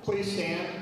Please stand.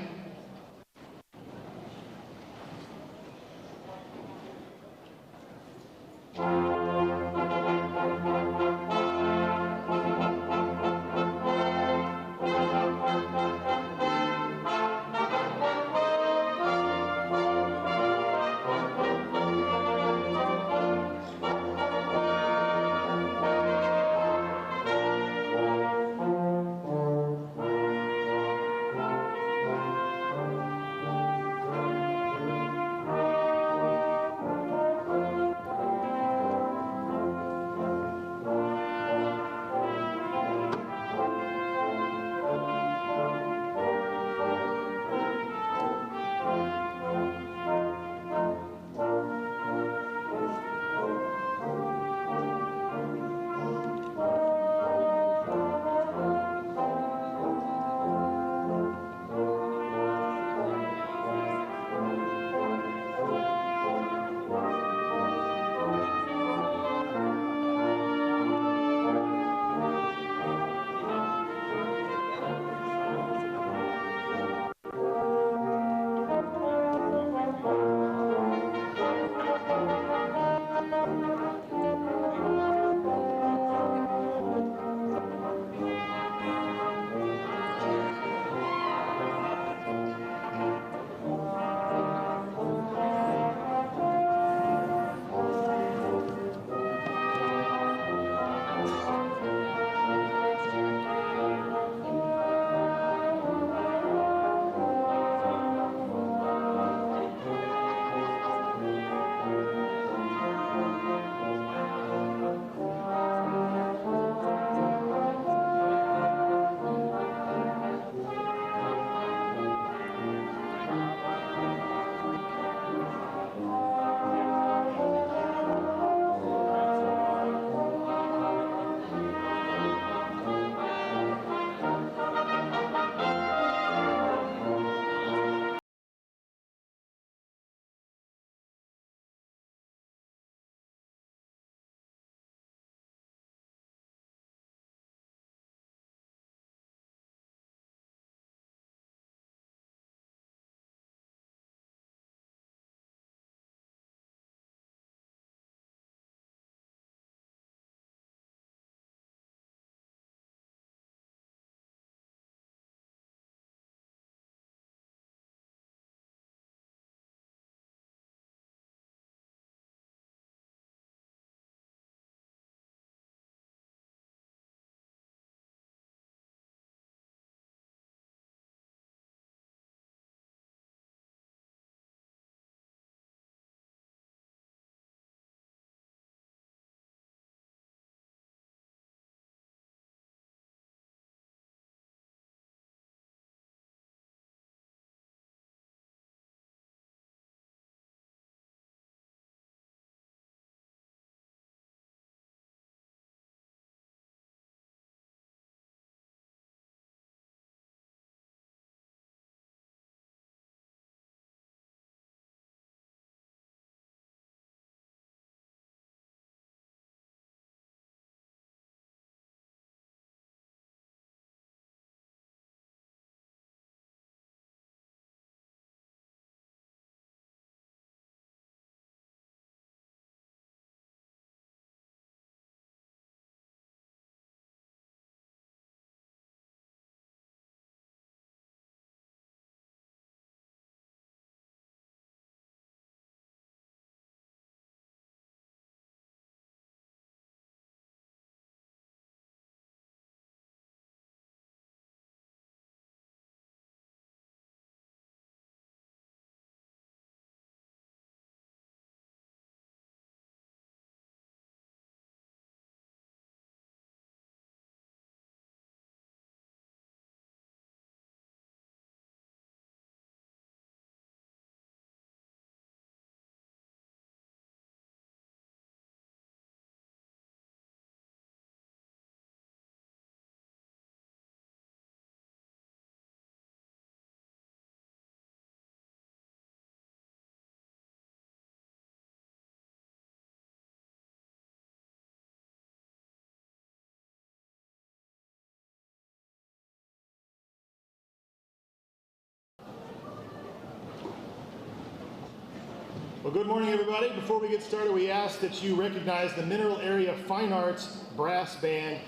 Well, good morning, everybody. Before we get started, we ask that you recognize the Mineral Area Fine Arts Brass Band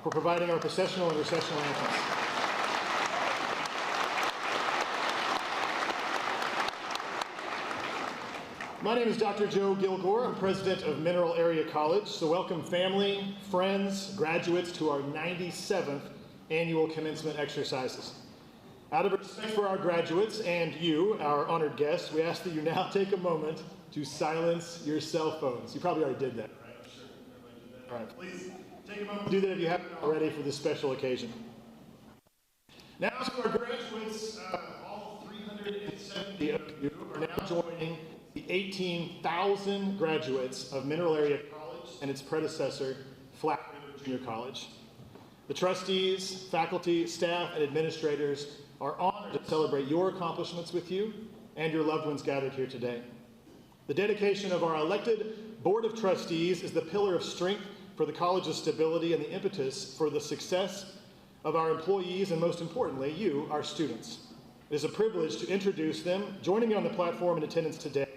for providing our processional and recessional anthems. My name is Dr. Joe Gilgore. I'm president of Mineral Area College. So welcome family, friends, graduates to our 97th annual commencement exercises. Out of respect for our graduates and you, our honored guests, we ask that you now take a moment to silence your cell phones. You probably already did that, right? I'm sure everybody did that. All right, please take a moment to do that if you haven't already for this special occasion. Now to our graduates, all 370 of you are now joining the 18,000 graduates of Mineral Area College and its predecessor, Flat River Junior College. The trustees, faculty, staff, and administrators are honored to celebrate your accomplishments with you and your loved ones gathered here today. The dedication of our elected Board of Trustees is the pillar of strength for the college's stability and the impetus for the success of our employees and, most importantly, you, our students. It is a privilege to introduce them. Joining me on the platform in attendance today,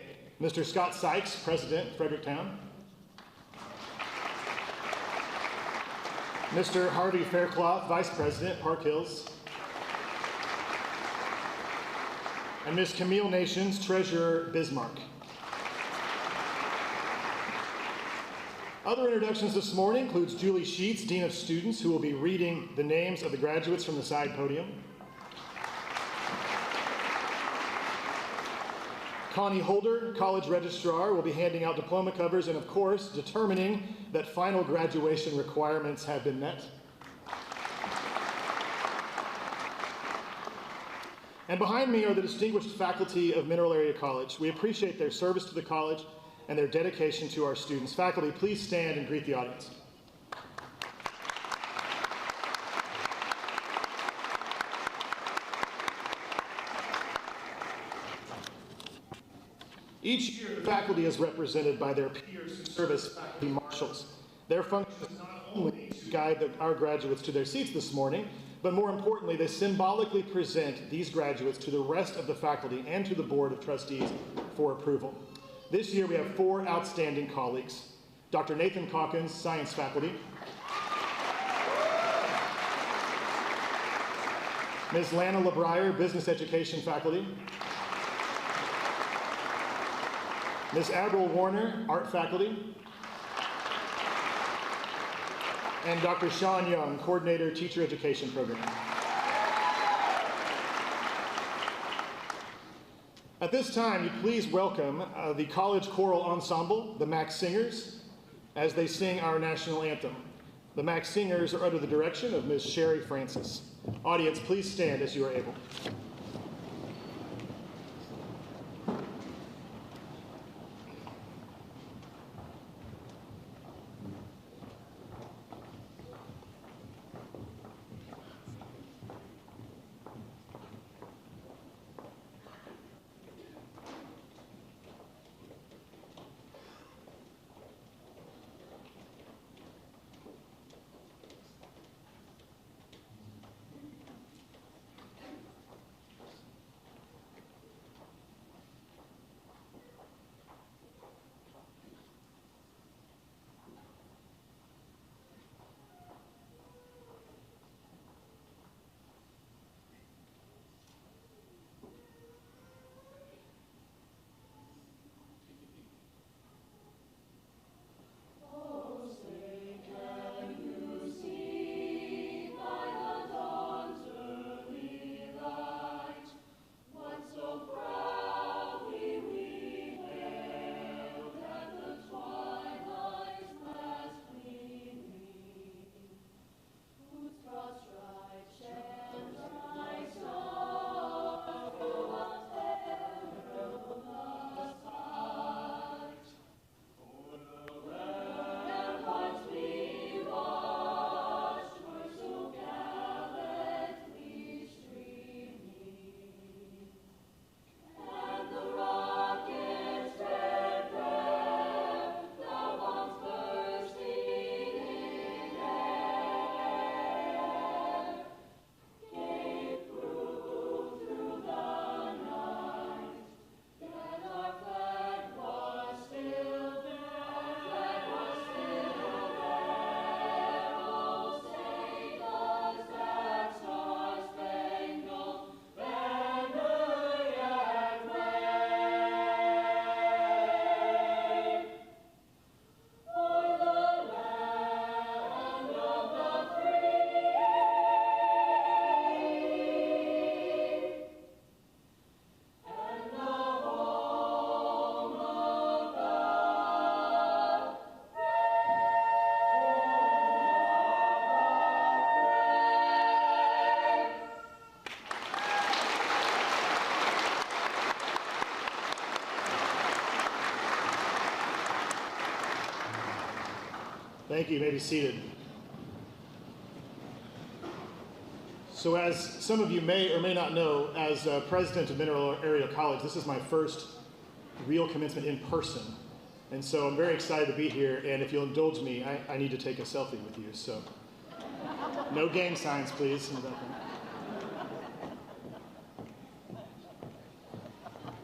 Mr. Scott Sykes, President, Fredericktown. Mr. Harvey Faircloth, Vice President, Park Hills. And Ms. Camille Nations, Treasurer, Bismarck. Other introductions this morning includes Julie Sheets, Dean of Students, who will be reading the names of the graduates from the side podium. Connie Holder, College Registrar, will be handing out diploma covers and, of course, determining that final graduation requirements have been met. And behind me are the distinguished faculty of Mineral Area College. We appreciate their service to the college and their dedication to our students. Faculty, please stand and greet the audience. Each year, the faculty is represented by their peers who serve as faculty marshals. Their function is not only to guide our graduates to their seats this morning, but more importantly, they symbolically present these graduates to the rest of the faculty and to the Board of Trustees for approval. This year, we have 4 outstanding colleagues. Dr. Nathan Calkins, Science Faculty. Ms. Lana LeBrier, Business Education Faculty. Ms. Avril Warner, Art Faculty. And Dr. Sean Young, Coordinator, Teacher Education Program. At this time, you please welcome the College Choral Ensemble, the Mcca Singers, as they sing our national anthem. The Mcca Singers are under the direction of Ms. Sherry Francis. Audience, please stand as you are able. Thank you. You may be seated. So as some of you may or may not know, as president of Mineral Area College, this is my first real commencement in person. And so I'm very excited to be here, and if you'll indulge me, I need to take a selfie with you, so no gang signs, please.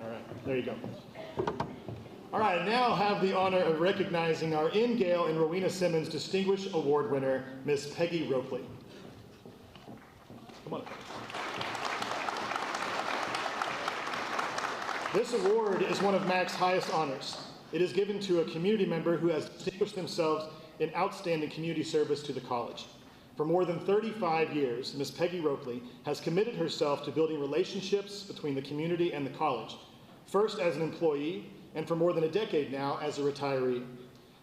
All right, there you go. All right, I now have the honor of recognizing our in-Gale and Rowena Simmons Distinguished Award winner, Miss Peggy Ropley. Come on. This award is one of MAC's highest honors. It is given to a community member who has distinguished themselves in outstanding community service to the college. For more than 35 years, Ms. Peggy Ropley has committed herself to building relationships between the community and the college, first as an employee, and for more than a decade now as a retiree.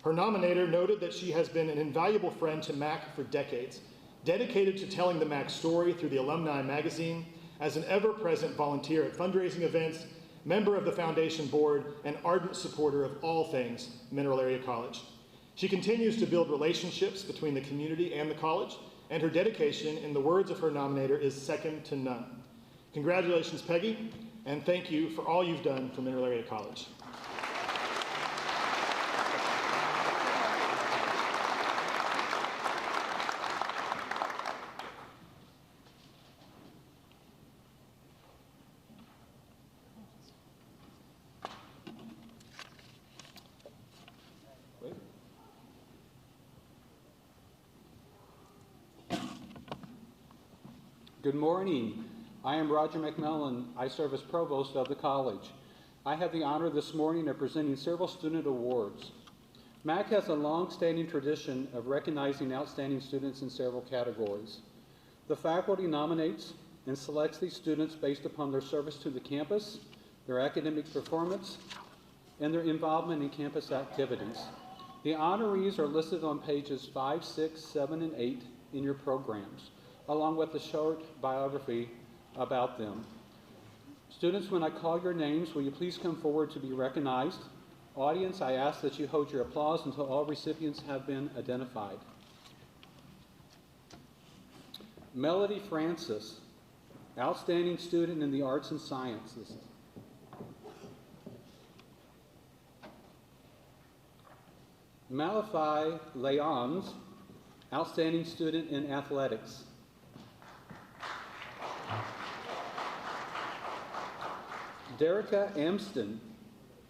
Her nominator noted that she has been an invaluable friend to MAC for decades, dedicated to telling the MAC story through the Alumni magazine, as an ever-present volunteer at fundraising events, member of the foundation board, and ardent supporter of all things Mineral Area College. She continues to build relationships between the community and the college, and her dedication, in the words of her nominator, is second to none. Congratulations, Peggy, and thank you for all you've done for Mineral Area College. Good morning. I am Roger Mcmillan. I serve as provost of the college. I have the honor this morning of presenting several student awards. MAC has a long-standing tradition of recognizing outstanding students in several categories. The faculty nominates and selects these students based upon their service to the campus, their academic performance, and their involvement in campus activities. The honorees are listed on pages 5, 6, 7, and 8 in your programs, along with a short biography about them. Students, when I call your names, will you please come forward to be recognized? Audience, I ask that you hold your applause until all recipients have been identified. Melody Francis, outstanding student in the arts and sciences. Malachi Leons, outstanding student in athletics. Derica Amston,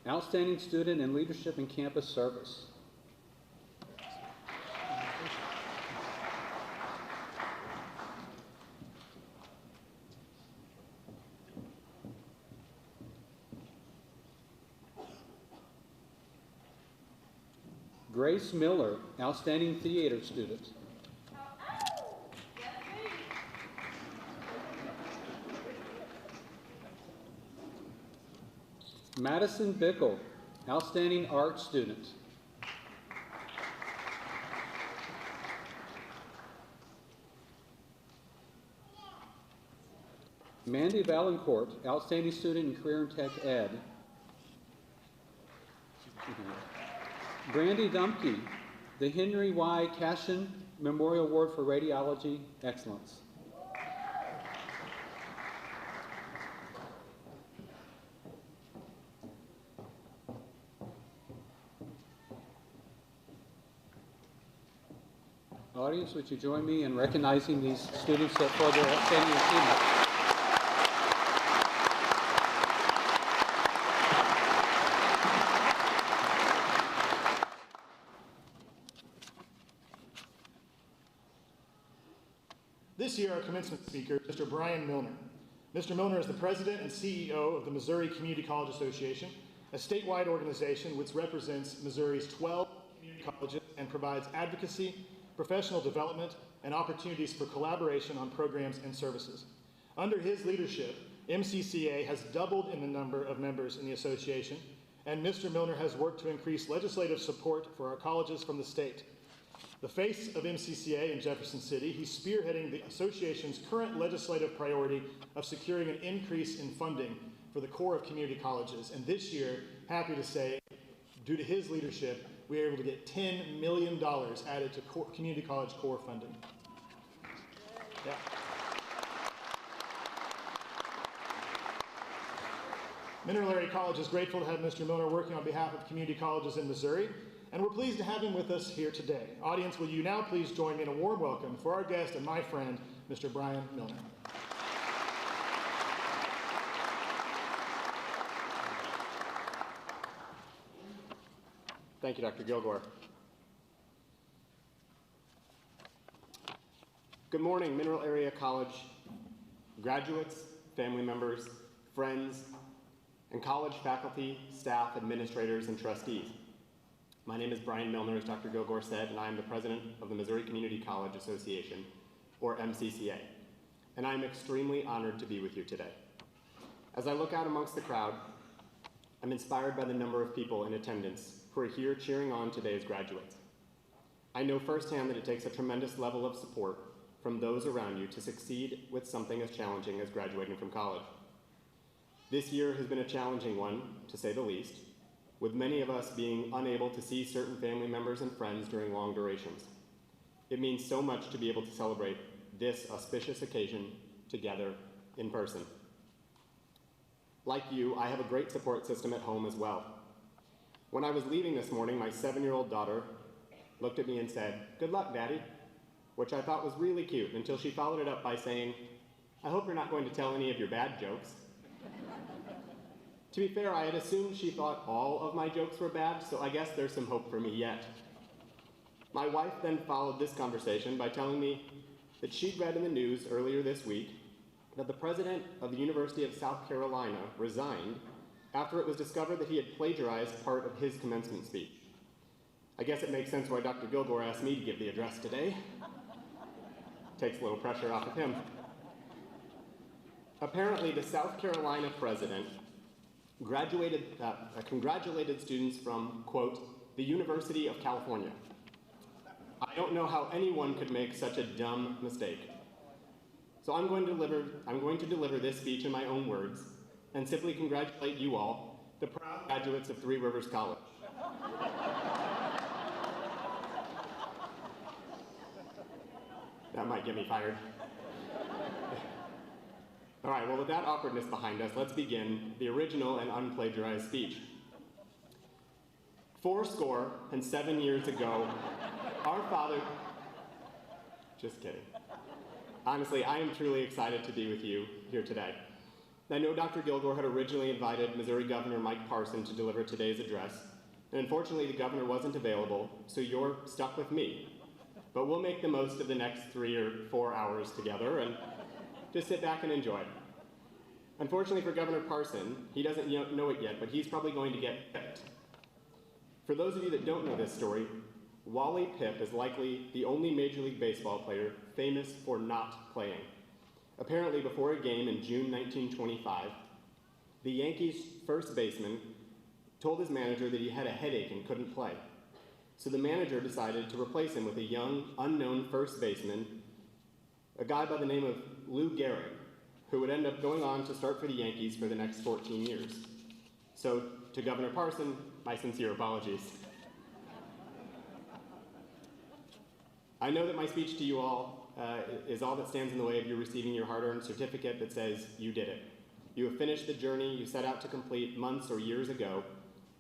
outstanding student in leadership and campus service. Grace Miller, outstanding theater student. Madison Bickle, outstanding art student. Mandy Valancourt, outstanding student in career and tech ed. Brandy Dumpke, the Henry Y. Cashin Memorial Award for Radiology Excellence. Audience, would you join me in recognizing these students for their outstanding achievement? This year, our commencement speaker is Mr. Brian Milner. Mr. Milner is the president and CEO of the Missouri Community College Association, a statewide organization which represents Missouri's 12 community colleges and provides advocacy, professional development, and opportunities for collaboration on programs and services. Under his leadership, MCCA has doubled in the number of members in the association, and Mr. Milner has worked to increase legislative support for our colleges from the state. The face of MCCA in Jefferson City, he's spearheading the association's current legislative priority of securing an increase in funding for the core of community colleges. And this year, happy to say, due to his leadership, we were able to get $10 million added to community college core funding. Yeah. Mineral Area College is grateful to have Mr. Milner working on behalf of community colleges in Missouri, and we're pleased to have him with us here today. Audience, will you now please join me in a warm welcome for our guest and my friend, Mr. Brian Milner. Thank you, Dr. Gilgore. Good morning, Mineral Area College graduates, family members, friends, and college faculty, staff, administrators, and trustees. My name is Brian Milner, as Dr. Gilgore said, and I am the president of the Missouri Community College Association, or MCCA, and I am extremely honored to be with you today. As I look out amongst the crowd, I'm inspired by the number of people in attendance who are here cheering on today's graduates. I know firsthand that it takes a tremendous level of support from those around you to succeed with something as challenging as graduating from college. This year has been a challenging one, to say the least, with many of us being unable to see certain family members and friends during long durations. It means so much to be able to celebrate this auspicious occasion together in person. Like you, I have a great support system at home as well. When I was leaving this morning, my 7-year-old daughter looked at me and said, "Good luck, Daddy," which I thought was really cute until she followed it up by saying, "I hope you're not going to tell any of your bad jokes." To be fair, I had assumed she thought all of my jokes were bad, so I guess there's some hope for me yet. My wife then followed this conversation by telling me that she'd read in the news earlier this week that the president of the University of South Carolina resigned after it was discovered that he had plagiarized part of his commencement speech. I guess it makes sense why Dr. Gilgore asked me to give the address today. Takes a little pressure off of him. Apparently, the South Carolina president congratulated students from, quote, the University of California. I don't know how anyone could make such a dumb mistake. So I'm going to deliver this speech in my own words and simply congratulate you all, the proud graduates of Three Rivers College. That might get me fired. All right, well, with that awkwardness behind us, let's begin the original and unplagiarized speech. 77 years ago, our father... Just kidding. Honestly, I am truly excited to be with you here today. I know Dr. Gilgore had originally invited Missouri Governor Mike Parson to deliver today's address, and unfortunately the governor wasn't available, so you're stuck with me. But we'll make the most of the next 3 or 4 hours together and just sit back and enjoy. Unfortunately for Governor Parson, he doesn't know it yet, but he's probably going to get picked. For those of you that don't know this story, Wally Pipp is likely the only Major League Baseball player famous for not playing. Apparently, before a game in June 1925, the Yankees' first baseman told his manager that he had a headache and couldn't play. So the manager decided to replace him with a young, unknown first baseman, a guy by the name of Lou Gehrig, who would end up going on to start for the Yankees for the next 14 years. So, to Governor Parson, my sincere apologies. I know that my speech to you all is all that stands in the way of you receiving your hard-earned certificate that says you did it. You have finished the journey you set out to complete months or years ago,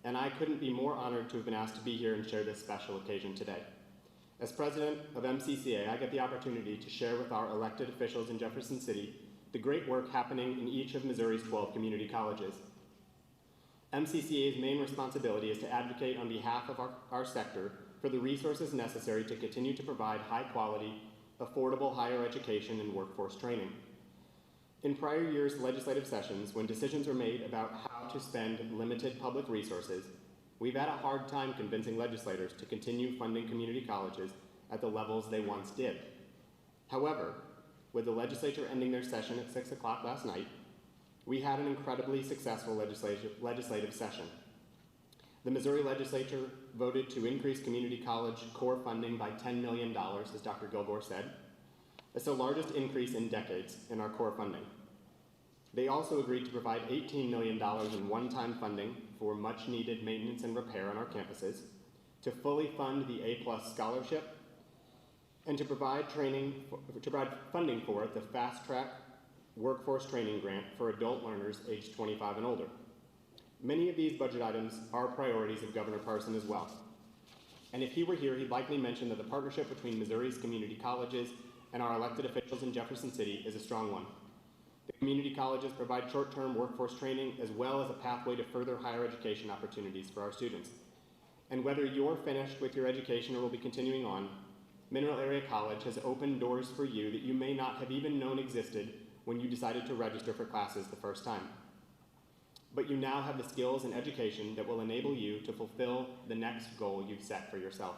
and I couldn't be more honored to have been asked to be here and share this special occasion today. As president of MCCA, I get the opportunity to share with our elected officials in Jefferson City the great work happening in each of Missouri's 12 community colleges. MCCA's main responsibility is to advocate on behalf of our sector for the resources necessary to continue to provide high-quality, affordable higher education and workforce training. In prior years' legislative sessions, when decisions were made about how to spend limited public resources, we've had a hard time convincing legislators to continue funding community colleges at the levels they once did. However, with the legislature ending their session at 6 o'clock last night, we had an incredibly successful legislative session. The Missouri legislature voted to increase community college core funding by $10 million, as Dr. Gilgore said. It's the largest increase in decades in our core funding. They also agreed to provide $18 million in one-time funding for much-needed maintenance and repair on our campuses, to fully fund the A+ scholarship, and to provide funding for the Fast Track Workforce Training Grant for adult learners aged 25 and older. Many of these budget items are priorities of Governor Parson as well. And if he were here, he'd likely mention that the partnership between Missouri's community colleges and our elected officials in Jefferson City is a strong one. The community colleges provide short-term workforce training as well as a pathway to further higher education opportunities for our students. And whether you're finished with your education or will be continuing on, Mineral Area College has opened doors for you that you may not have even known existed when you decided to register for classes the first time. But you now have the skills and education that will enable you to fulfill the next goal you've set for yourself.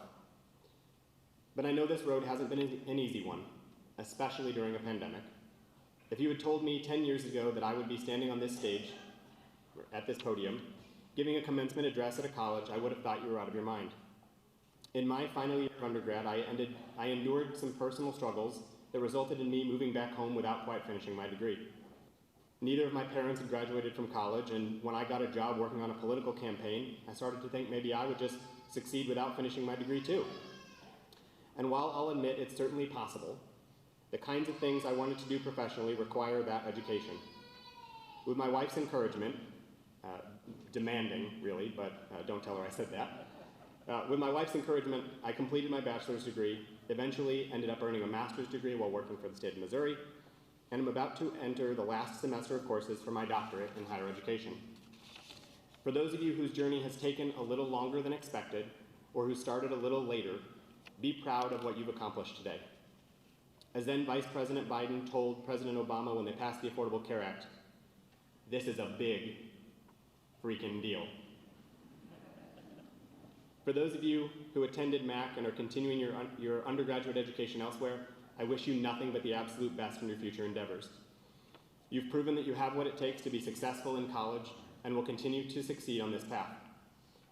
But I know this road hasn't been an easy one, especially during a pandemic. If you had told me 10 years ago that I would be standing on this stage, at this podium, giving a commencement address at a college, I would have thought you were out of your mind. In my final year of undergrad, I endured some personal struggles that resulted in me moving back home without quite finishing my degree. Neither of my parents had graduated from college, and when I got a job working on a political campaign, I started to think maybe I would just succeed without finishing my degree too. And while I'll admit it's certainly possible, the kinds of things I wanted to do professionally require that education. With my wife's encouragement, demanding really, but don't tell her I said that. With my wife's encouragement, I completed my bachelor's degree, eventually ended up earning a master's degree while working for the state of Missouri, and I'm about to enter the last semester of courses for my doctorate in higher education. For those of you whose journey has taken a little longer than expected, or who started a little later, be proud of what you've accomplished today. As then Vice President Biden told President Obama when they passed the Affordable Care Act, this is a big freaking deal. For those of you who attended Mac and are continuing your undergraduate education elsewhere, I wish you nothing but the absolute best in your future endeavors. You've proven that you have what it takes to be successful in college and will continue to succeed on this path.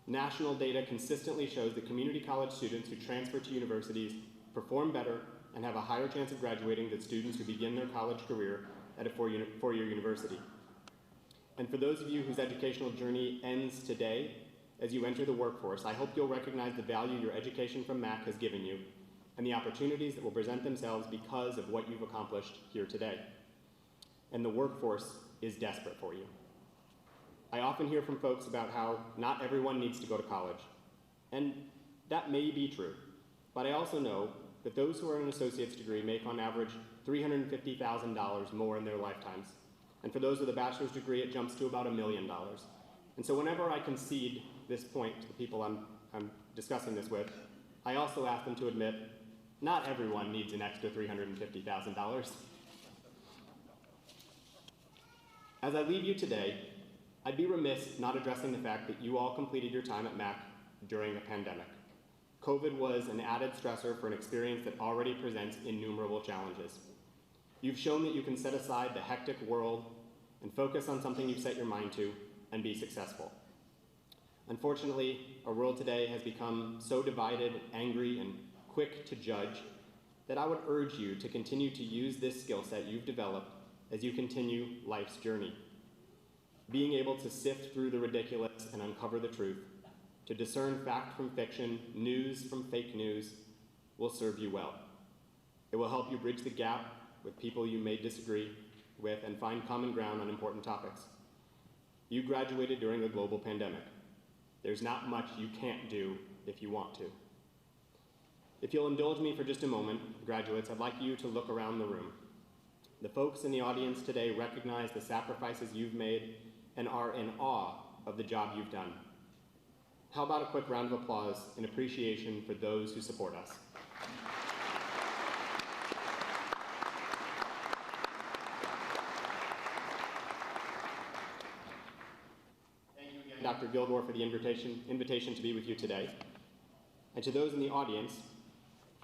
National data consistently shows that community college students who transfer to universities perform better and have a higher chance of graduating than students who begin their college career at a four-year university. And for those of you whose educational journey ends today, as you enter the workforce, I hope you'll recognize the value your education from Mac has given you and the opportunities that will present themselves because of what you've accomplished here today. And the workforce is desperate for you. I often hear from folks about how not everyone needs to go to college. And that may be true, but I also know that those who are in an associate's degree make on average $350,000 more in their lifetimes. And for those with a bachelor's degree, it jumps to about $1 million. And so whenever I concede this point to the people I'm discussing this with, I also ask them to admit, not everyone needs an extra $350,000. As I leave you today, I'd be remiss not addressing the fact that you all completed your time at Mac during a pandemic. COVID was an added stressor for an experience that already presents innumerable challenges. You've shown that you can set aside the hectic world and focus on something you've set your mind to and be successful. Unfortunately, our world today has become so divided, angry, and quick to judge that I would urge you to continue to use this skill set you've developed as you continue life's journey. Being able to sift through the ridiculous and uncover the truth, to discern fact from fiction, news from fake news, will serve you well. It will help you bridge the gap with people you may disagree with and find common ground on important topics. You graduated during a global pandemic. There's not much you can't do if you want to. If you'll indulge me for just a moment, graduates, I'd like you to look around the room. The folks in the audience today recognize the sacrifices you've made and are in awe of the job you've done. How about a quick round of applause in appreciation for those who support us? Thank you again, Dr. Gilgore, for the invitation to be with you today. And to those in the audience,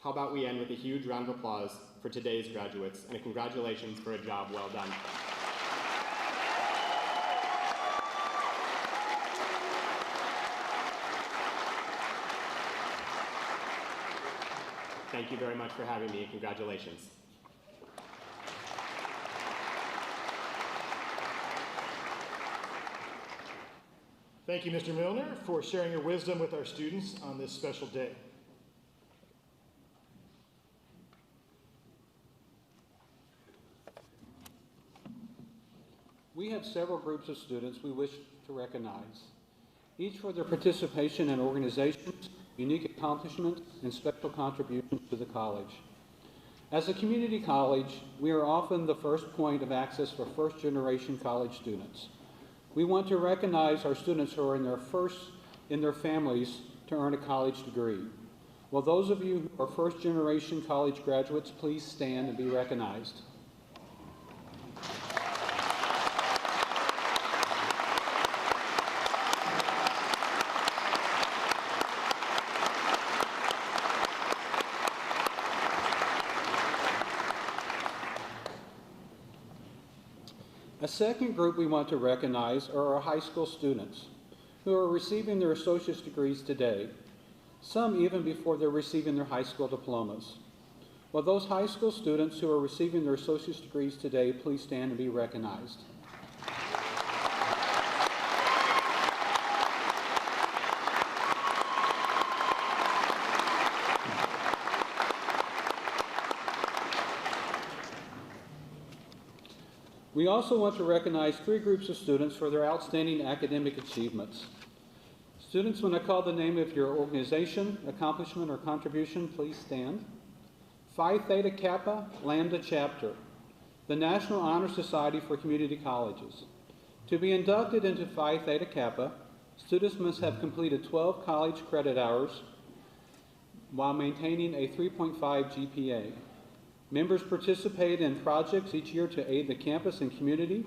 how about we end with a huge round of applause for today's graduates and a congratulations for a job well done. Thank you very much for having me, and congratulations. Thank you, Mr. Milner, for sharing your wisdom with our students on this special day. We have several groups of students we wish to recognize, each for their participation in organizations, unique accomplishments, and special contributions to the college. As a community college, we are often the first point of access for first-generation college students. We want to recognize our students who are in their families to earn a college degree. Will those of you who are first-generation college graduates please stand and be recognized? A second group we want to recognize are our high school students who are receiving their associate's degrees today, some even before they're receiving their high school diplomas. Will those high school students who are receiving their associate's degrees today please stand and be recognized? We also want to recognize three groups of students for their outstanding academic achievements. Students, when I call the name of your organization, accomplishment, or contribution, please stand. Phi Beta Kappa, Lambda Chapter, the National Honor Society for Community Colleges. To be inducted into Phi Beta Kappa, students must have completed 12 college credit hours while maintaining a 3.5 GPA. Members participate in projects each year to aid the campus and community,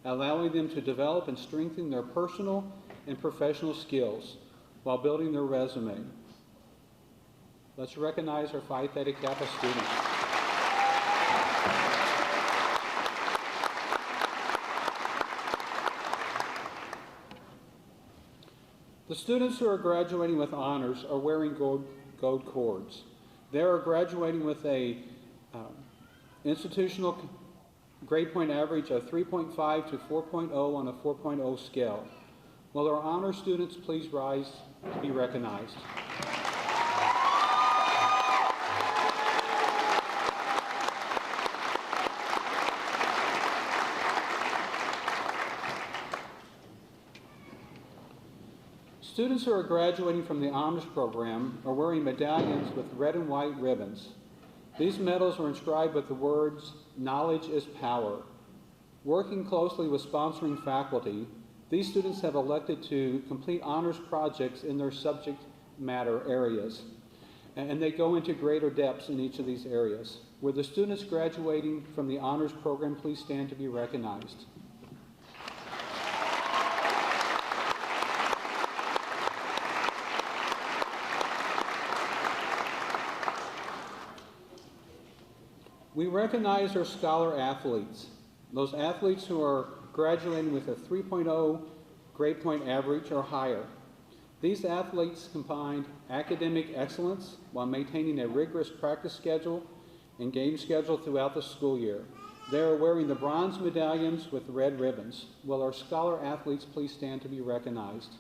allowing them to develop and strengthen their personal and professional skills while building their resume. Let's recognize our Phi Beta Kappa students. The students who are graduating with honors are wearing gold cords. They are graduating with a institutional grade point average of 3.5 to 4.0 on a 4.0 scale. Will our honor students please rise to be recognized? Students who are graduating from the honors program are wearing medallions with red and white ribbons. These medals are inscribed with the words, "Knowledge is power." Working closely with sponsoring faculty, these students have elected to complete honors projects in their subject matter areas, and they go into greater depths in each of these areas. Will the students graduating from the honors program please stand to be recognized? We recognize our scholar athletes, those athletes who are graduating with a 3.0 grade point average or higher. These athletes combine academic excellence while maintaining a rigorous practice schedule and game schedule throughout the school year. They are wearing the bronze medallions with red ribbons. Will our scholar athletes please stand to be recognized?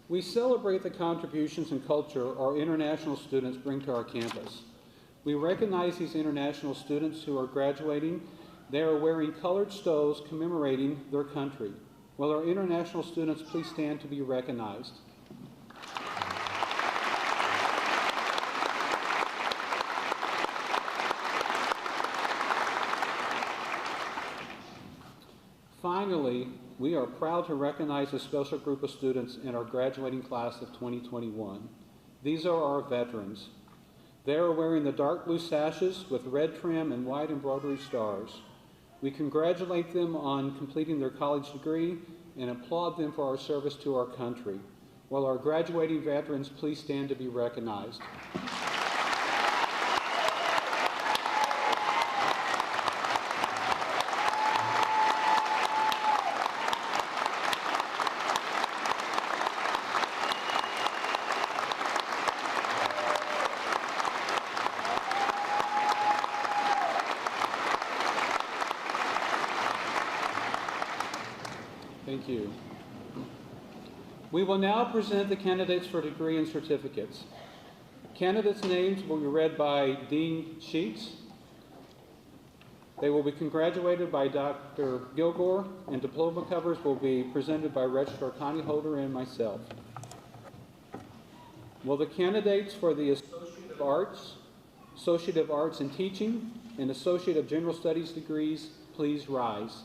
We celebrate the contributions and culture our international students bring to our campus. We recognize these international students who are graduating. They are wearing colored stoles commemorating their country. Will our international students please stand to be recognized? Finally, we are proud to recognize a special group of students in our graduating class of 2021. These are our veterans. They are wearing the dark blue sashes with red trim and white embroidery stars. We congratulate them on completing their college degree and applaud them for our service to our country. Will our graduating veterans please stand to be recognized? Thank you. We will now present the candidates for degree and certificates. Candidates' names will be read by Dean Sheets. They will be congratulated by Dr. Gilgore, and diploma covers will be presented by Registrar Connie Holder and myself. Will the candidates for the Associate of Arts, Associate of Arts in Teaching, and Associate of General Studies degrees please rise?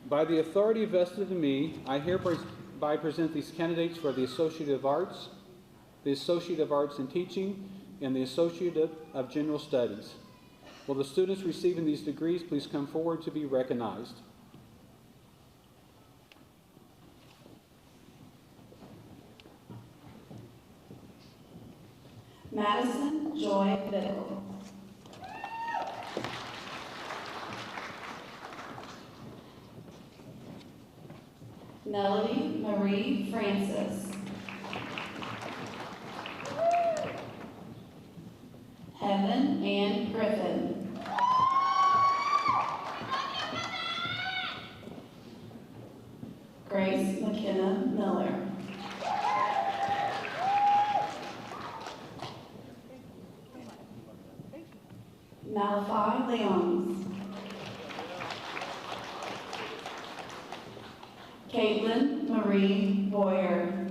By the authority vested in me, I hereby present these candidates for the Associate of Arts, the Associate of Arts in Teaching, and the Associate of General Studies. Will the students receiving these degrees please come forward to be recognized? Madison Joy Biddle. Melody Marie Francis. Heaven Ann Griffin. Grace McKenna Miller. Malachi Leons. Caitlin Marie Boyer.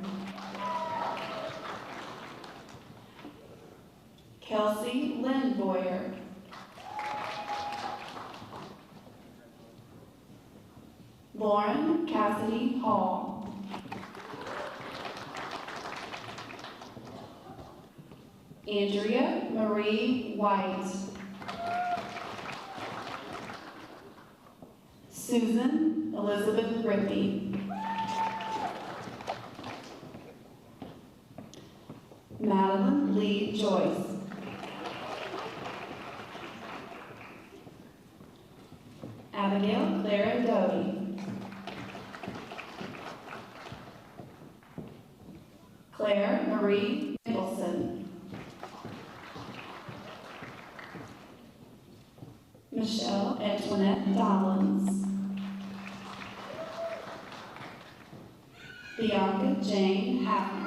Kelsey Lynn Boyer. Lauren Cassidy Hall. Andrea Marie White. Susan Elizabeth Rippey. Madeline Lee Joyce. Abigail Clara Doty. Claire Marie Nicholson. Michelle Antoinette Dollins. Bianca Jane Hafner.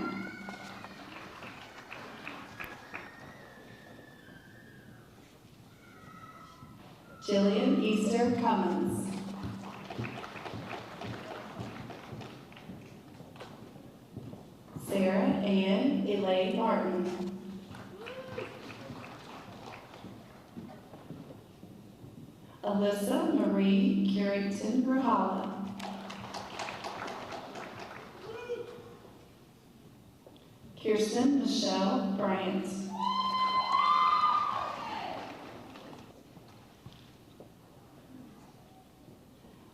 Jillian Easter Cummins. Sarah Ann Elaine Martin. Alyssa Marie Carrington Rahala. Kirsten Michelle Bryant.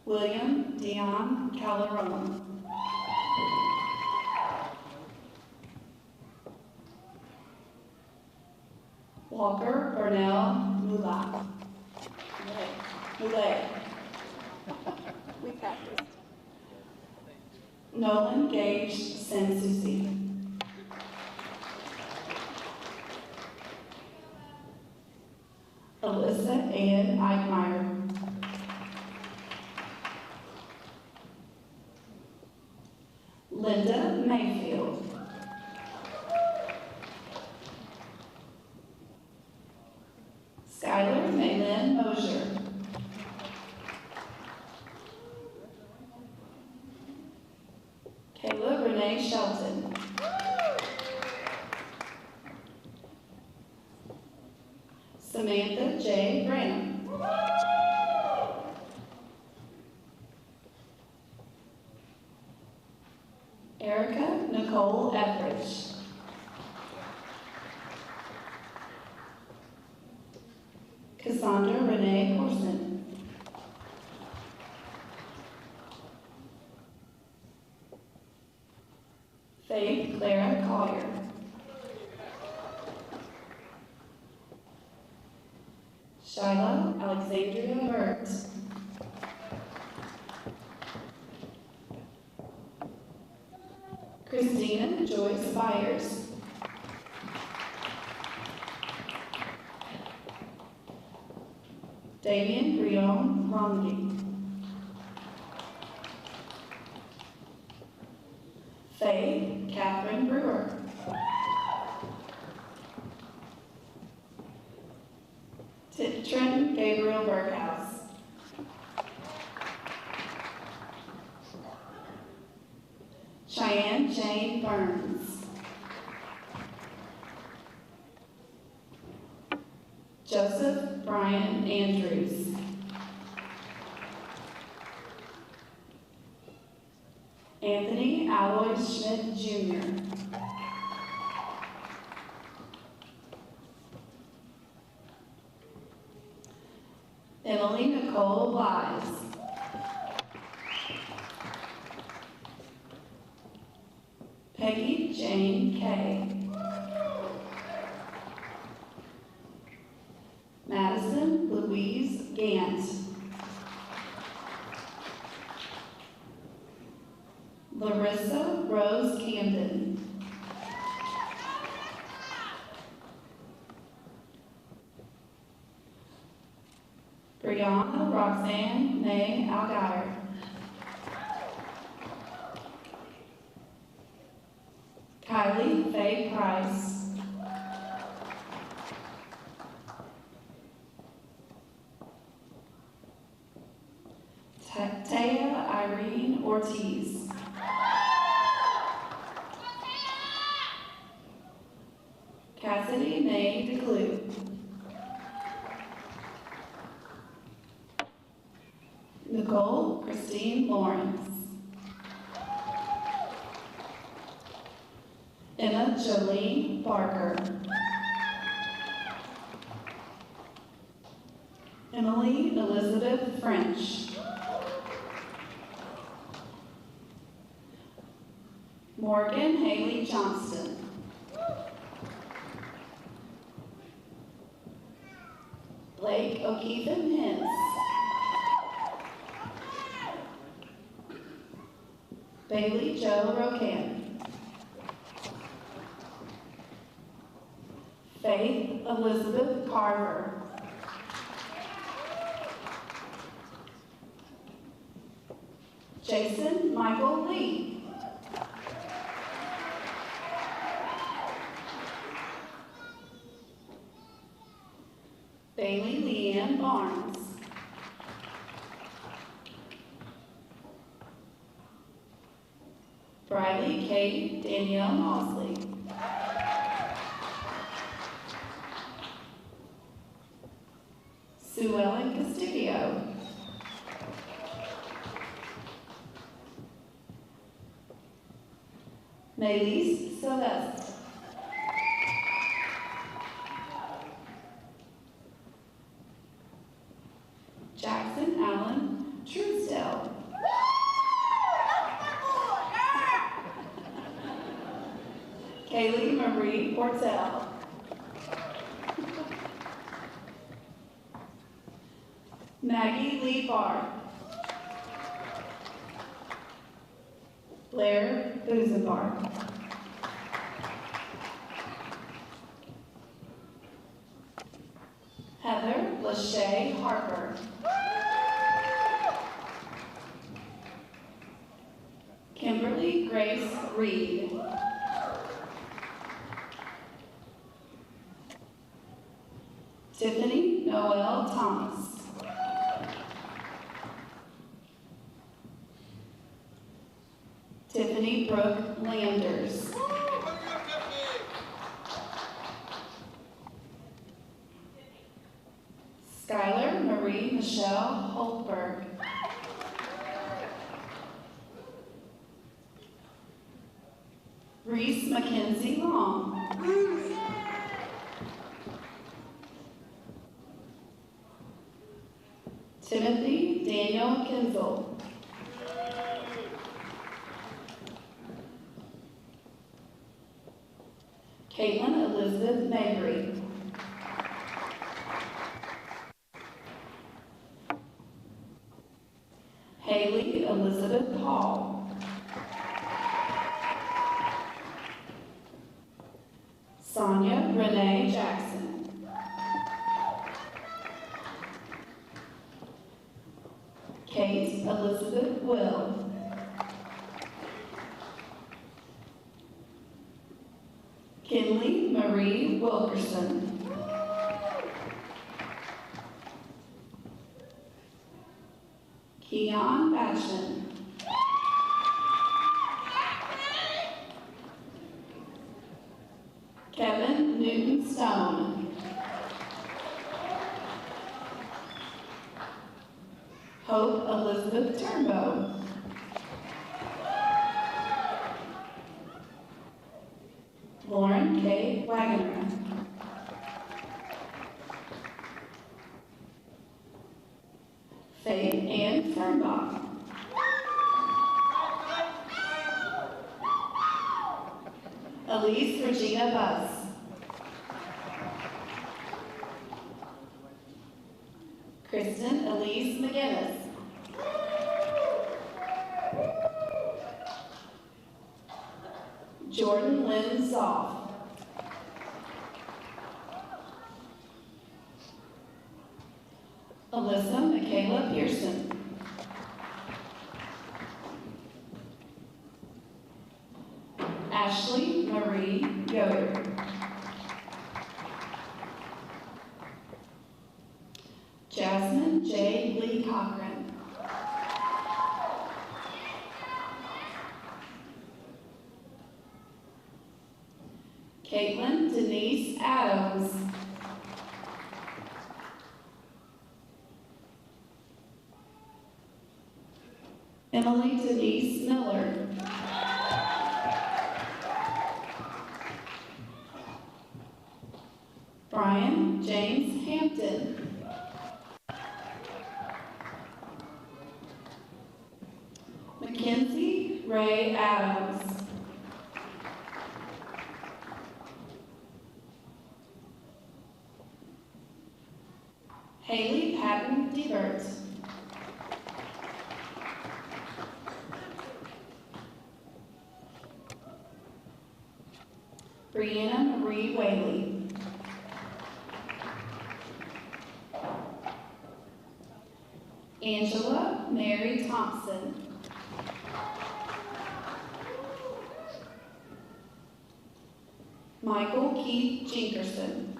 William Dion Calderon. Walker Burnell Mulak. We practiced. Nolan Gage Sansusi. Alyssa Ann Eichmeyer. Linda Mayfield. Skylar Maylin Mosier. Kayla Renee Shelton. Samantha J. Branham. Erica Nicole Etheridge. Cassandra Renee Corson. Faith Clara Collier. Shiloh Alexandria Mert. Christina Joyce Byers. Damien Brion Rongi. Faith Catherine Brewer. Trenton Gabriel Berghaus. Cheyenne Jane Burns. Joseph Brian Andrews. Anthony Alois Schmidt Jr. Emily Nicole Wise. Peggy Jane Kay. Madison Louise Gant. Larissa Rose Camden. Brianna Roxanne May Algeier. Kylie Faye Price. Taya Irene Ortiz. Cassidy May DeGlue. Nicole Christine Lawrence. Emma Jolene Barker. Emily Elizabeth French. Morgan Haley Johnston. Blake O'Keefe Hintz. Bailey Jo Rocan. Faith Elizabeth Carver. Jason Michael Lee. Bailey Leanne Barnes. Briley Kate Danielle Mosley. Sue Ellen Castillo. Maylise Celeste. Jackson Allen Truesdale. Kaylee Marie Portel. Maggie Lee Barr. Blair Buzenbar. Heather Lachey Harper. Kimberly Grace Reed. Tiffany Noel Thomas. Tiffany Brooke Landers. Skylar Marie Michelle Holtberg. Reese Mackenzie Long. Timothy Daniel Kinzel. Caitlin Elizabeth Mabry. Haley Elizabeth Hall. Sonia Renee Jackson. Kate Elizabeth Will. Kinley Marie Wilkerson. Keon Batchman. Kevin Newton Stone. Hope Elizabeth Turnbow. Lauren K. Wagoner. Faith Ann Fernbach. Elise Regina Buss. Kristen Elise McGinnis. Jordan Lynn Zoff. Alyssa Michaela Pearson. Ashley Marie Yoder. Jasmine J. Lee Cochran. Caitlin Denise Adams. Emily Denise Miller. Brian James Hampton. Mackenzie Ray Adams. Haley Patton Debert. Brianna Marie Whaley. Angela Mary Thompson. Michael Keith Jinkerson.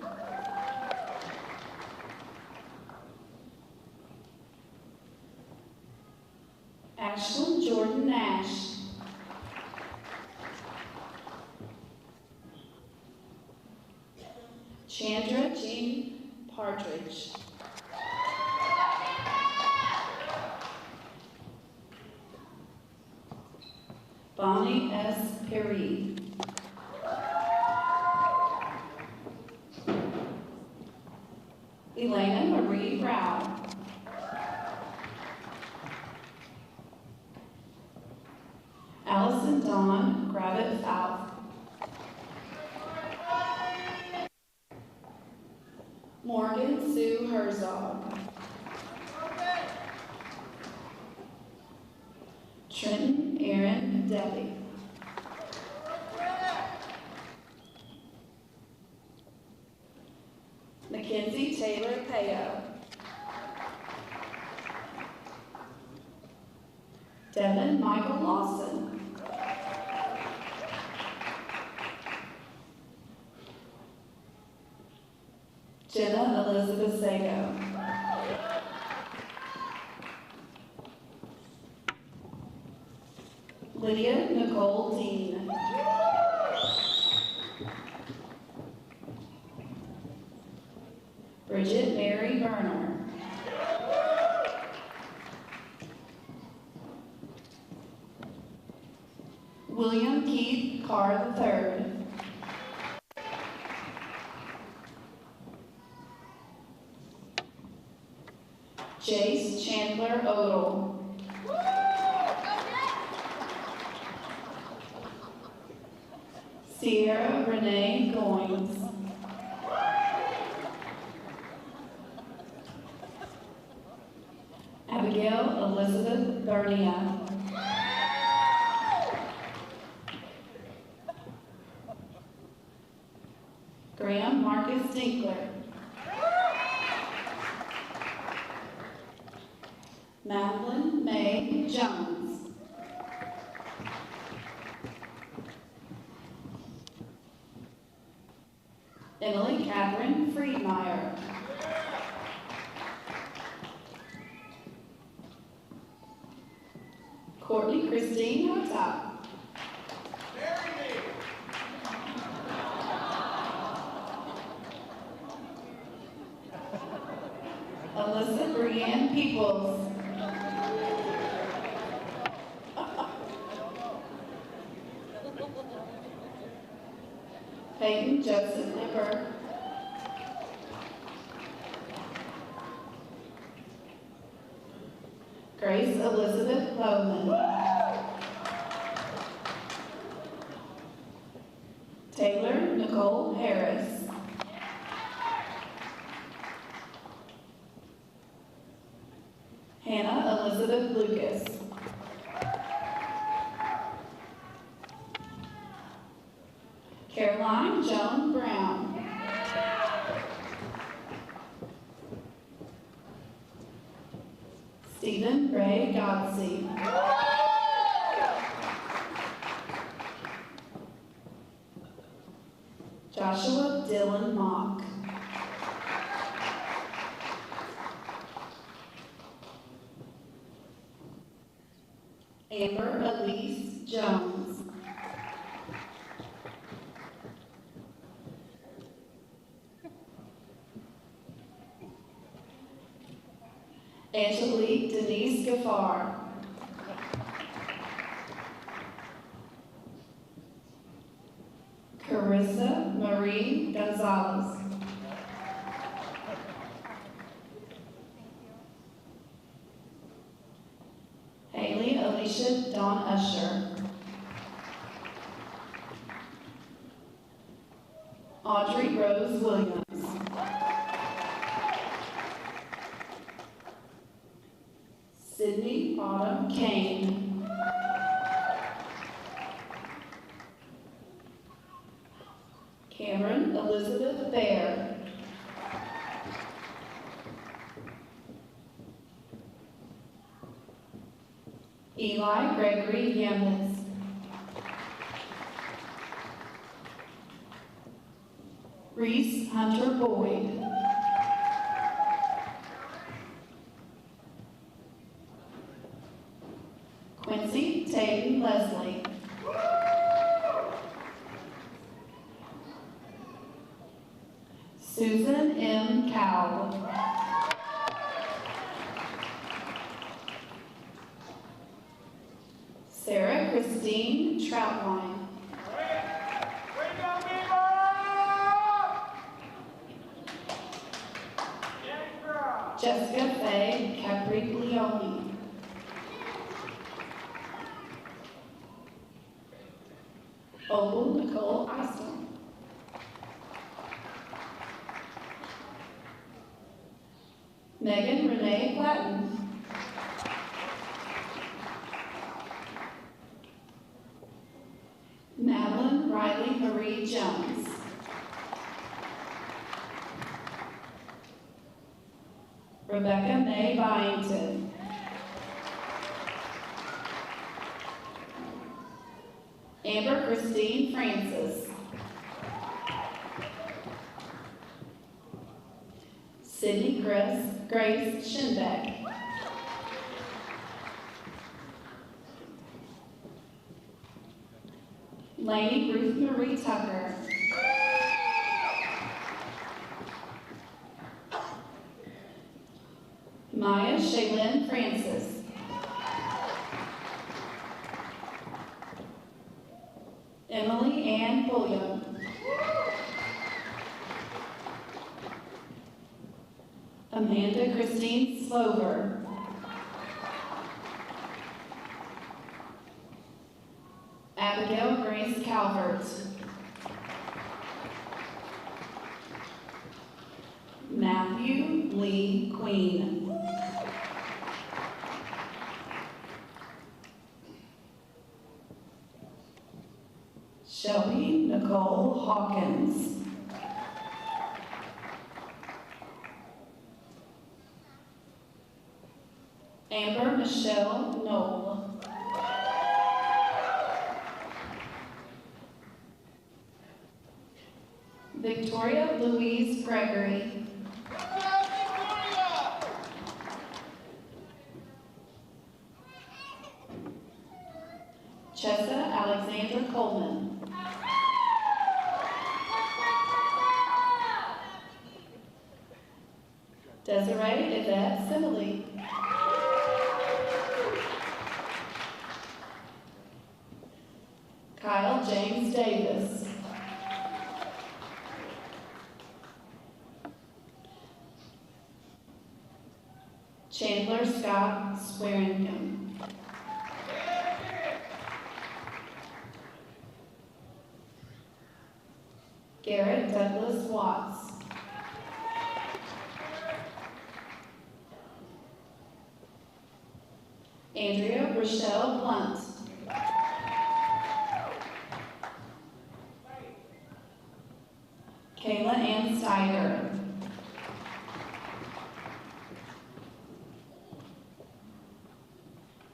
Ashlyn Jordan Nash. Chandra Jean Partridge. Bonnie S. Perry. Elena Marie Rao. Allison Dawn Gravett Falk. Morgan Sue Herzog. Trenton Aaron Debbie. Mackenzie Taylor Payo. Devin Michael Lawson. Jenna Elizabeth Sago. Lydia Nicole Dean. Bridget Mary Berner. William Keith Carr III. Jace Chandler Odell. Sierra Renee Goins. Abigail Elizabeth Bernia. Graham Marcus Dinkler. Madeline May Jones. Emily Catherine Friedmeier. Courtney Christine Hotop. Alyssa Brianne Peoples. Peyton Joseph Nipper. Grace Elizabeth Bowman. Taylor Nicole Harris. Hannah Elizabeth Lucas. Caroline Joan Brown. Stephen Ray Godsey. Joshua Dylan Mock. Amber Elise Jones. Angelique Denise Gaffar. Carissa Marie Gonzalez. Haley Alicia Dawn Usher. Audrey Rose Williams. Sydney Autumn Kane. Cameron Elizabeth Baer. Eli Gregory Yemis. Reese Hunter Boyd. Quincy Tatum Leslie. Susan M. Cowell. Sarah Christine Troutline. Jessica Faye Capriglione. Opal Nicole Eiston. Megan Renee Platten. Madeline Riley Marie Jones. Rebecca May Byington. Amber Christine Francis. Sydney Grace Schinbeck. Lainey Ruth Marie Tucker. Maya Shaylin Francis. Emily Ann Bullion. Amanda Christine Slover. Abigail Grace Calvert. Matthew Lee Queen. Shelby Nicole Hawkins. Amber Michelle Knoll. Victoria Louise Gregory. Chessa Alexandra Coleman. Desiree Yvette Simile. Kyle James Davis. Chandler Scott Swearingham. Garrett Douglas Watts. Andrea Rochelle Blunt. Kayla Ann Steiger.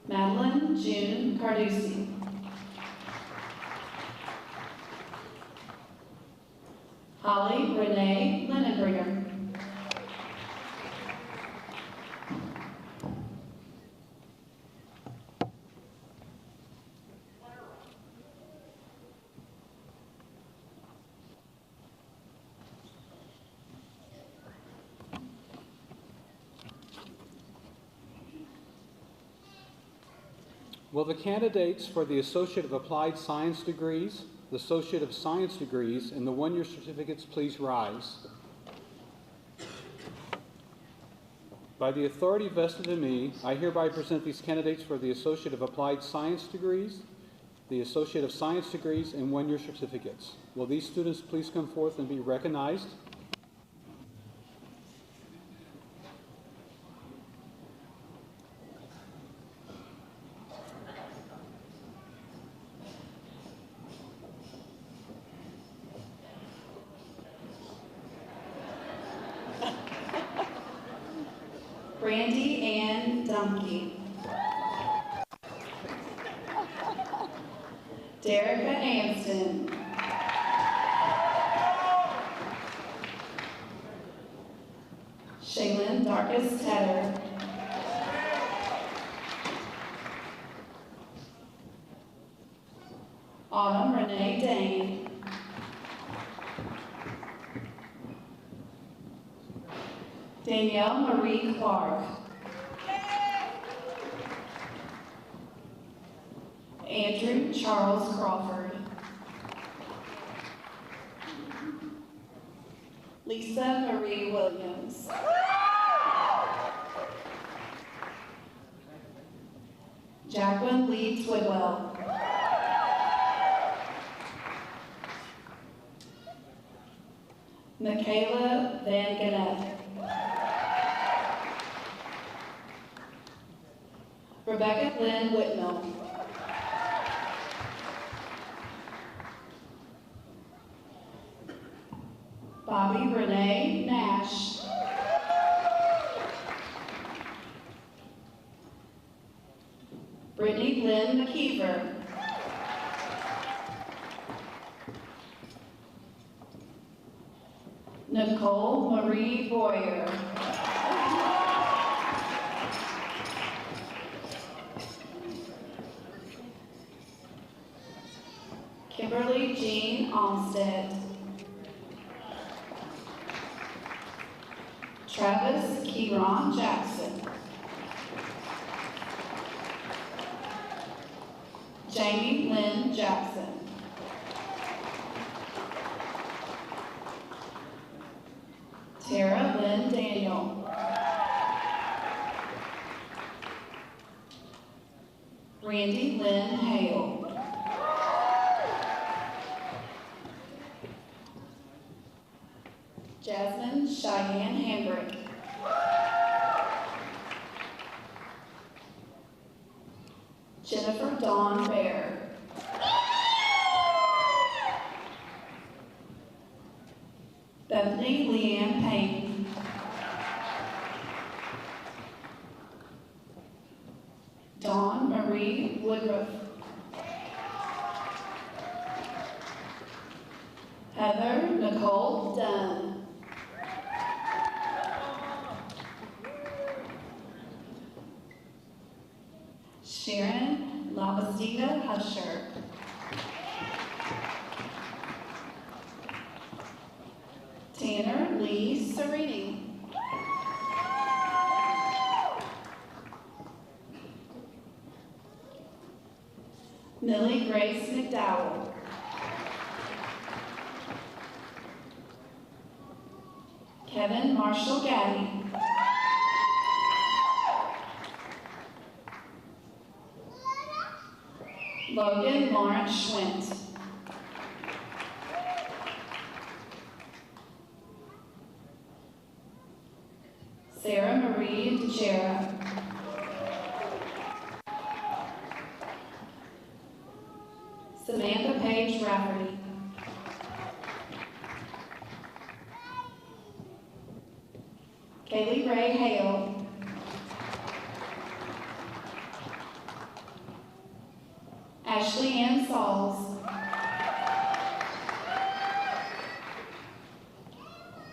Madeline June Carducci. Holly Renee Linenbringer. Will the candidates for the Associate of Applied Science degrees, the Associate of Science degrees, and the one-year certificates please rise? By the authority vested in me, I hereby present these candidates for the Associate of Applied Science degrees, the Associate of Science degrees, and one-year certificates. Will these students please come forth and be recognized? Brandy Ann Dumpke. Derica Anston. Shaylin Darkus Tedder. Autumn Renee Dane. Danielle Marie Clark. Andrew Charles Crawford. Lisa Marie Williams. Jacqueline Lee Twidwell. Michaela Van Gannett. Rebecca Lynn Whitnell. Bobby Renee Nash. Brittany Lynn McKeever. Nicole Marie Boyer. Kimberly Jean Olmstead. Travis Kieron Jackson. Jamie Lynn Jackson. Tara Lynn Daniel. Randy Lynn Hale. Jasmine Cheyenne Hambrick. Jennifer Dawn Bear. Bethany Leanne Payne. Marie Woodruff. Heather Nicole Dunn. Sharon Lavastida Husher. Tanner Lee Serini. Millie Grace McDowell. Kevin Marshall Gaddy. Logan Lawrence Schwint. Sarah Marie DeChera. Samantha Page Rafferty. Kaylee Ray Hale. Ashley Ann Sauls.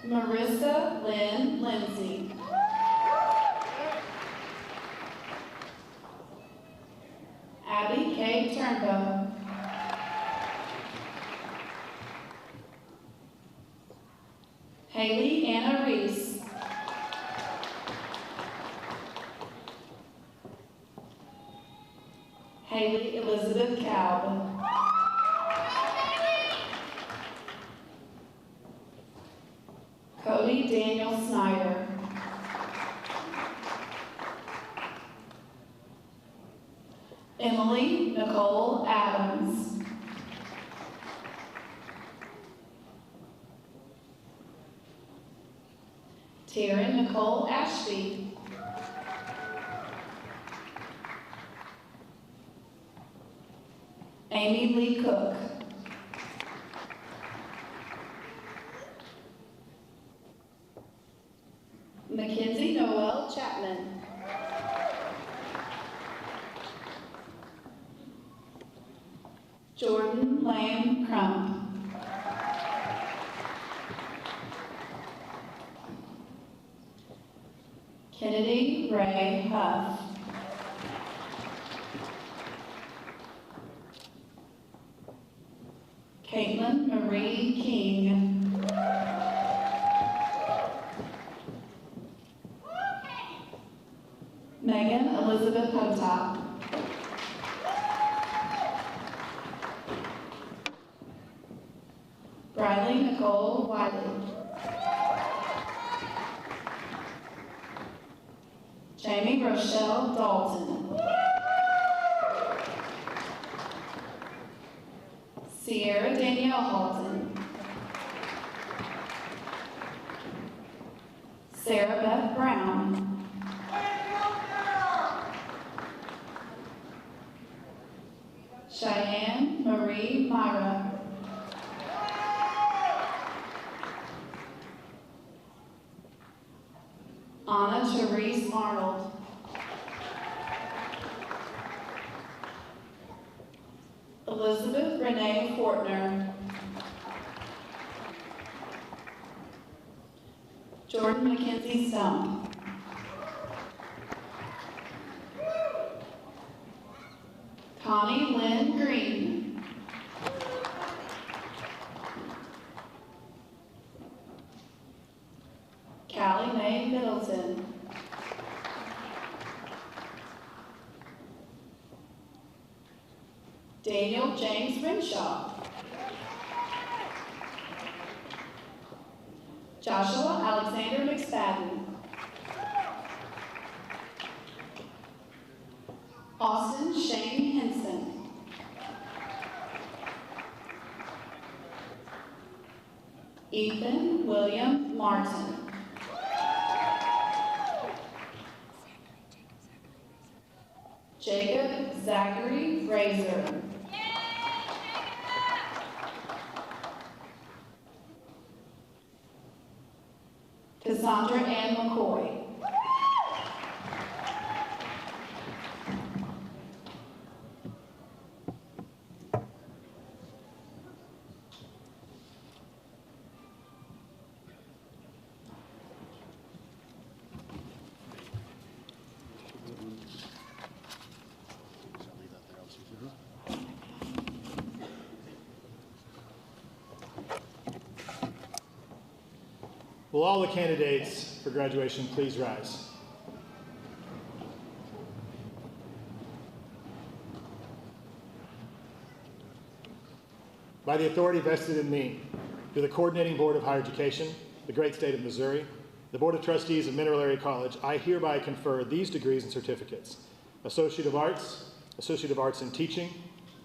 Marissa Lynn Lindsay. Abby K. Turnbow. Haley Anna Reese. Haley Elizabeth Calvin. Cody Daniel Snyder. Emily Nicole Adams. Taryn Nicole Ashby. Amy Lee Cook. Mackenzie Noel Chapman. Jordan Lamb Crump. Kennedy Ray Huff. Caitlin Marie King. Megan Elizabeth Hotop. Briley Nicole Wiley. Jamie Rochelle Dalton. Sierra Danielle Halton. Sarah Beth Brown. Cheyenne Marie Myra. Anna Therese Arnold. Elizabeth Renee Fortner. Jordan Mackenzie Stump. Connie Lynn Green. Callie Mae Middleton. Daniel James Renshaw. Joshua Alexander McSpadden. Austin Shane Henson. Ethan William Martin. Jacob Zachary Fraser. Cassandra Ann McCoy. Will all the candidates for graduation please rise? By the authority vested in me, through the Coordinating Board of Higher Education, the great state of Missouri, the Board of Trustees of Mineral Area College, I hereby confer these degrees and certificates: Associate of Arts in Teaching,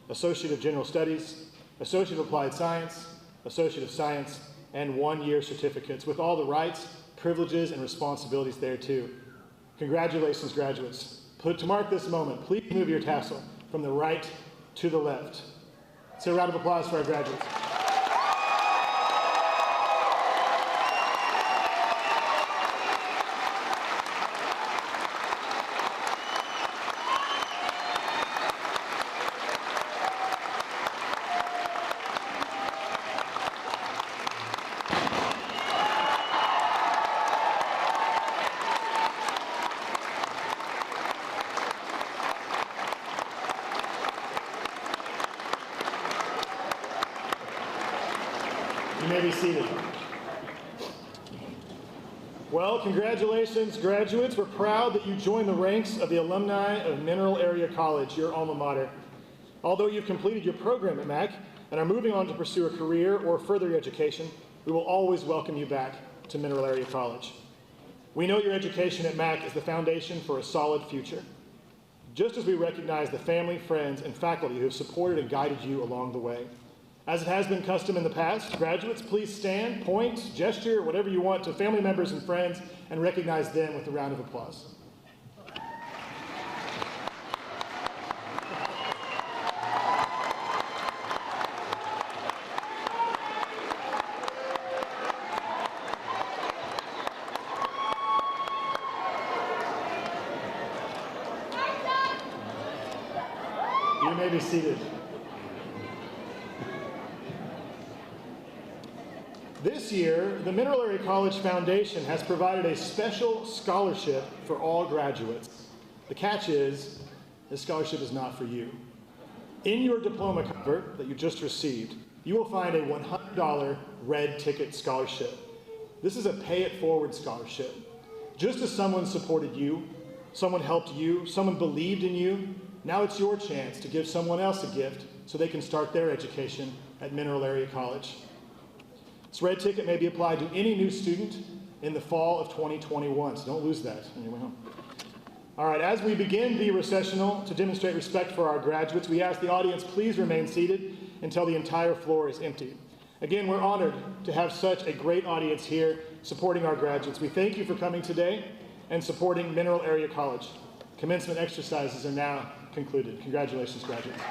Associate of General Studies, Associate of Applied Science, Associate of Science, and one-year certificates with all the rights, privileges, and responsibilities thereto. Congratulations, graduates. To mark this moment, please move your tassel from the right to the left. So a round of applause for our graduates. You may be seated. Well, congratulations, graduates. We're proud that you joined the ranks of the alumni of Mineral Area College, your alma mater. Although you've completed your program at Mac and are moving on to pursue a career or further your education, we will always welcome you back to Mineral Area College. We know your education at Mac is the foundation for a solid future, just as we recognize the family, friends, and faculty who have supported and guided you along the way. As it has been custom in the past, graduates, please stand, point, gesture, whatever you want to family members and friends, and recognize them with a round of applause. You may be seated. This year, the Mineral Area College Foundation has provided a special scholarship for all graduates. The catch is, this scholarship is not for you. In your diploma cover that you just received, you will find a $100 red ticket scholarship. This is a pay-it-forward scholarship. Just as someone supported you, someone helped you, someone believed in you, now it's your chance to give someone else a gift so they can start their education at Mineral Area College. This red ticket may be applied to any new student in the fall of 2021, so don't lose that on your way home. All right, as we begin the recessional, to demonstrate respect for our graduates, we ask the audience please remain seated until the entire floor is empty. Again, we're honored to have such a great audience here supporting our graduates. We thank you for coming today and supporting Mineral Area College. Commencement exercises are now concluded. Congratulations, graduates.